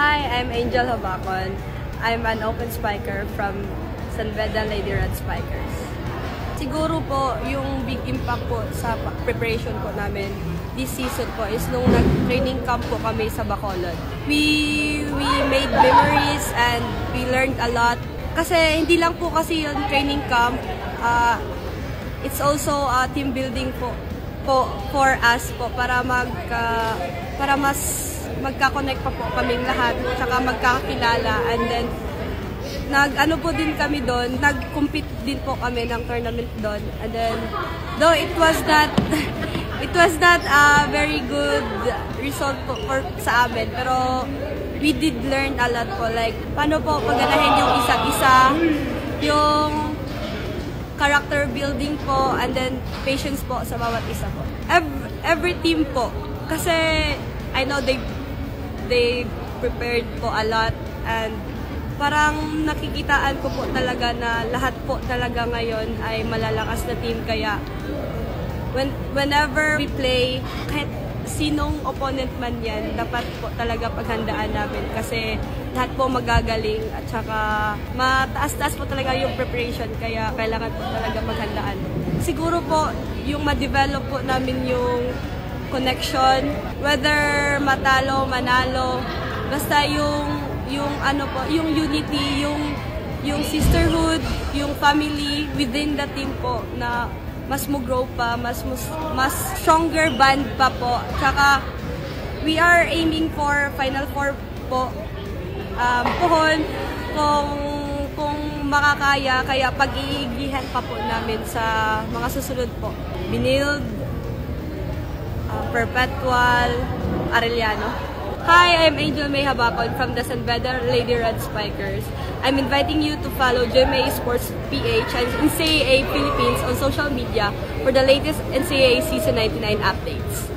Hi, I'm Angel Habacon. I'm an open spiker from San Beda Lady Red Spikers. Siguro po, yung big impact po sa preparation po namin this season po is nung nag-training camp po kami sa Bacolod. We made memories and we learned a lot. Kasi hindi lang po kasi yung training camp, it's also a team building po for us po para mas magka-connect pa po kaming lahat, tsaka magkakilala, and then nag-ano po din kami doon, nag-compete din po kami ng tournament doon, and then though it was not a very good result po sa amin, pero we did learn a lot po, like paano po paganahin yung isa't isa, yung character building po, and then patience po sa bawat isa po. Every team po, kasi I know they prepared po a lot, and parang nakikitaan ko po talaga na lahat po talaga ngayon ay malalakas na team, kaya whenever we play, kahit sinong opponent man yan, dapat po talaga paghandaan namin kasi lahat po magagaling at saka mataas-taas po talaga yung preparation, kaya kailangan po talaga maghandaan. Siguro po yung ma-develop po namin yung connection, whether matalo, manalo, basta yung ano po, yung unity, yung sisterhood, yung family within the team po, na mas mo-grow pa, mas stronger band pa po. Tsaka we are aiming for Final Four po. Pohon kung makakaya, kaya pag-iigihan pa po namin sa mga susunod po. Binild, Perpetual, Arellano. Hi, I'm Angel May Habacon from the San Beda Lady Red Spikers. I'm inviting you to follow GMA Sports PH and NCAA Philippines on social media for the latest NCAA Season 99 updates.